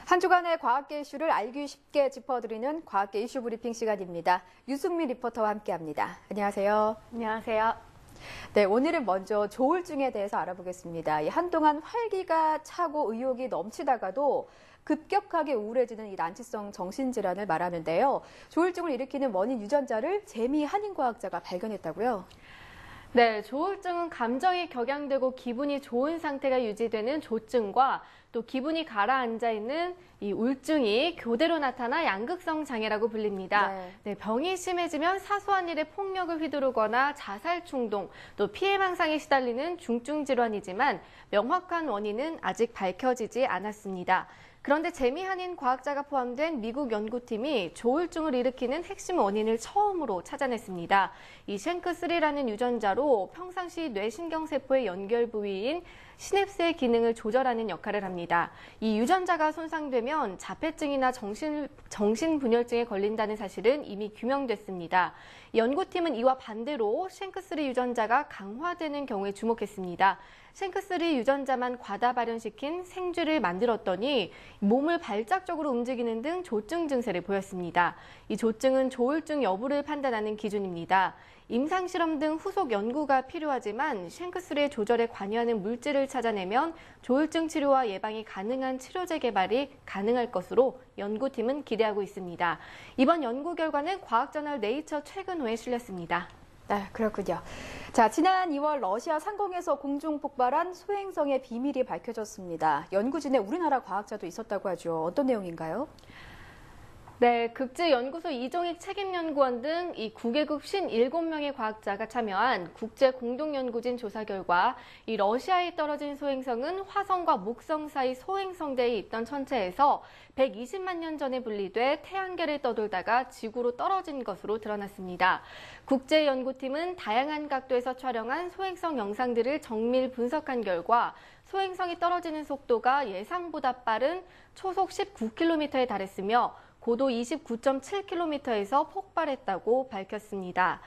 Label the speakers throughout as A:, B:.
A: 한 주간의 과학계 이슈를 알기 쉽게 짚어드리는 과학계 이슈 브리핑 시간입니다. 유승민 리포터와 함께합니다. 안녕하세요.
B: 안녕하세요.
A: 네, 오늘은 먼저 조울증에 대해서 알아보겠습니다. 한동안 활기가 차고 의욕이 넘치다가도 급격하게 우울해지는 이 난치성 정신질환을 말하는데요. 조울증을 일으키는 원인 유전자를 재미 한인과학자가 발견했다고요?
B: 네, 조울증은 감정이 격양되고 기분이 좋은 상태가 유지되는 조증과 또 기분이 가라앉아 있는 이 우울증이 교대로 나타나 양극성 장애라고 불립니다. 네, 병이 심해지면 사소한 일에 폭력을 휘두르거나 자살 충동, 또 피해망상에 시달리는 중증 질환이지만 명확한 원인은 아직 밝혀지지 않았습니다. 그런데 재미 한인 과학자가 포함된 미국 연구팀이 조울증을 일으키는 핵심 원인을 처음으로 찾아냈습니다. 이 쉔크3라는 유전자로 평상시 뇌신경세포의 연결 부위인 시냅스의 기능을 조절하는 역할을 합니다. 이 유전자가 손상되면 자폐증이나 정신분열증에 걸린다는 사실은 이미 규명됐습니다. 연구팀은 이와 반대로 쉔크3 유전자가 강화되는 경우에 주목했습니다. 쉔크3 유전자만 과다 발현시킨 생쥐를 만들었더니 몸을 발작적으로 움직이는 등 조증 증세를 보였습니다. 이 조증은 조울증 여부를 판단하는 기준입니다. 임상실험 등 후속 연구가 필요하지만 쉔크3의 조절에 관여하는 물질을 찾아내면 조울증 치료와 예방이 가능한 치료제 개발이 가능할 것으로 연구팀은 기대하고 있습니다. 이번 연구 결과는 과학저널 네이처 최근호에 실렸습니다.
A: 네, 그렇군요. 자, 지난 2월 러시아 상공에서 공중 폭발한 소행성의 비밀이 밝혀졌습니다. 연구진에 우리나라 과학자도 있었다고 하죠. 어떤 내용인가요?
B: 네, 극지연구소 이종익 책임연구원 등 이 9개국 57명의 과학자가 참여한 국제공동연구진 조사 결과 이 러시아에 떨어진 소행성은 화성과 목성 사이 소행성대에 있던 천체에서 120만 년 전에 분리돼 태양계를 떠돌다가 지구로 떨어진 것으로 드러났습니다. 국제연구팀은 다양한 각도에서 촬영한 소행성 영상들을 정밀 분석한 결과 소행성이 떨어지는 속도가 예상보다 빠른 초속 19km에 달했으며 고도 29.7km에서 폭발했다고 밝혔습니다.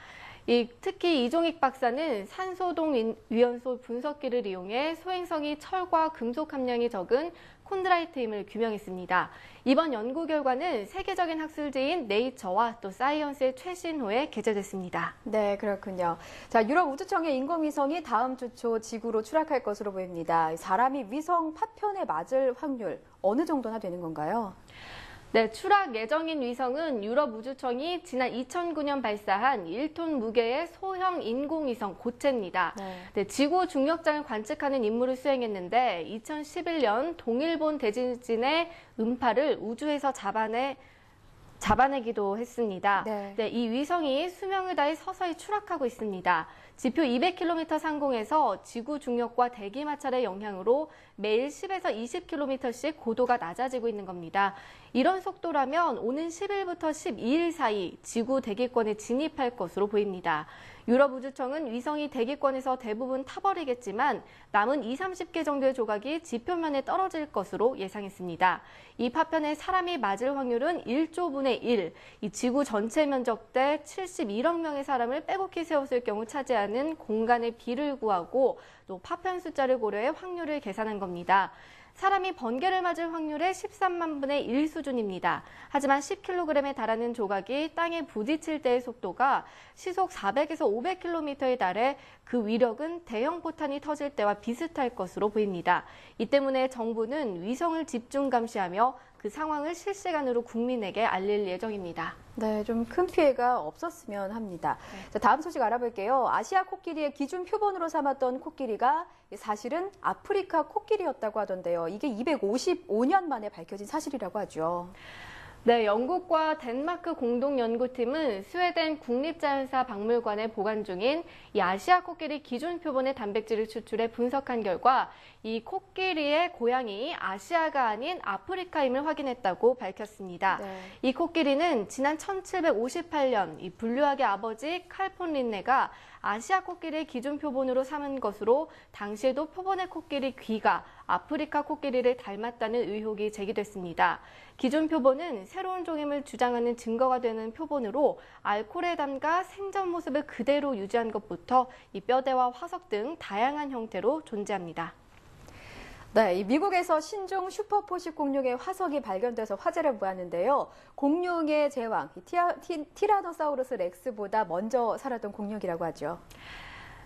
B: 특히 이종익 박사는 산소동 위원소 분석기를 이용해 소행성이 철과 금속 함량이 적은 콘드라이트임을 규명했습니다. 이번 연구 결과는 세계적인 학술지인 네이처와 또 사이언스의 최신호에 게재됐습니다.
A: 네, 그렇군요. 자, 유럽 우주청의 인공위성이 다음 주 초 지구로 추락할 것으로 보입니다. 사람이 위성 파편에 맞을 확률 어느 정도나 되는 건가요?
B: 네, 추락 예정인 위성은 유럽 우주청이 지난 2009년 발사한 1톤 무게의 소형 인공위성 고체입니다. 네, 지구 중력장을 관측하는 임무를 수행했는데 2011년 동일본 대지진의 음파를 우주에서 잡아내기도 했습니다. 네, 이 위성이 수명을 다해 서서히 추락하고 있습니다. 지표 200km 상공에서 지구 중력과 대기 마찰의 영향으로 매일 10에서 20km씩 고도가 낮아지고 있는 겁니다. 이런 속도라면 오는 10일부터 12일 사이 지구 대기권에 진입할 것으로 보입니다. 유럽 우주청은 위성이 대기권에서 대부분 타버리겠지만 남은 20-30개 정도의 조각이 지표면에 떨어질 것으로 예상했습니다. 이 파편에 사람이 맞을 확률은 1조분의 1, 이 지구 전체 면적 대 71억 명의 사람을 빼곡히 세웠을 경우 차지하는 공간의 비를 구하고 또 파편 숫자를 고려해 확률을 계산한 겁니다. 사람이 번개를 맞을 확률의 13만 분의 1 수준입니다. 하지만 10kg에 달하는 조각이 땅에 부딪힐 때의 속도가 시속 400에서 500km에 달해 그 위력은 대형 포탄이 터질 때와 비슷할 것으로 보입니다. 이 때문에 정부는 위성을 집중 감시하며 그 상황을 실시간으로 국민에게 알릴 예정입니다.
A: 네, 좀 큰 피해가 없었으면 합니다. 자, 다음 소식 알아볼게요. 아시아 코끼리의 기준 표본으로 삼았던 코끼리가 사실은 아프리카 코끼리였다고 하던데요. 이게 255년 만에 밝혀진 사실이라고 하죠.
B: 네, 영국과 덴마크 공동연구팀은 스웨덴 국립자연사 박물관에 보관 중인 이 아시아 코끼리 기준 표본의 단백질을 추출해 분석한 결과 이 코끼리의 고향이 아시아가 아닌 아프리카임을 확인했다고 밝혔습니다. 이 코끼리는 지난 1758년 이 분류학의 아버지 칼폰 린네가 아시아 코끼리의 기준 표본으로 삼은 것으로 당시에도 표본의 코끼리 귀가 아프리카 코끼리를 닮았다는 의혹이 제기됐습니다. 기준 표본은 새로운 종임을 주장하는 증거가 되는 표본으로 알코올에 담가 생전 모습을 그대로 유지한 것부터 이 뼈대와 화석 등 다양한 형태로 존재합니다.
A: 네, 이 미국에서 신종 슈퍼포식 공룡의 화석이 발견돼서 화제를 모았는데요. 공룡의 제왕, 티라노사우루스 렉스보다 먼저 살았던 공룡이라고 하죠.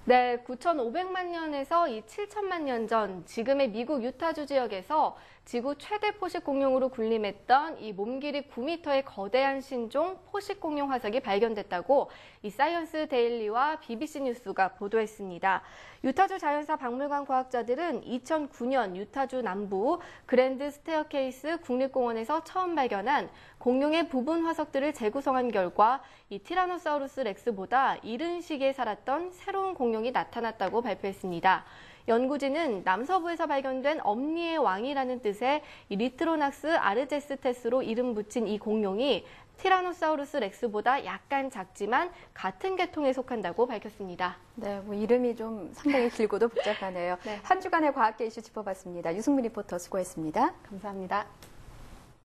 B: 네, 9,500만 년에서 7천만 년 전 지금의 미국 유타주 지역에서 지구 최대 포식 공룡으로 군림했던 이 몸 길이 9m의 거대한 신종 포식 공룡 화석이 발견됐다고 이 사이언스 데일리와 BBC 뉴스가 보도했습니다. 유타주 자연사 박물관 과학자들은 2009년 유타주 남부 그랜드 스테어케이스 국립공원에서 처음 발견한 공룡의 부분 화석들을 재구성한 결과 이 티라노사우루스 렉스보다 이른 시기에 살았던 새로운 공룡이 나타났다고 발표했습니다. 연구진은 남서부에서 발견된 엄니의 왕이라는 뜻의 이 리트로낙스 아르제스테스로 이름 붙인 이 공룡이 티라노사우루스 렉스보다 약간 작지만 같은 계통에 속한다고 밝혔습니다.
A: 네, 뭐 이름이 좀 상당히 길고도 복잡하네요.
B: 네.
A: 한 주간의 과학계 이슈 짚어봤습니다. 유승민 리포터 수고했습니다.
B: 감사합니다.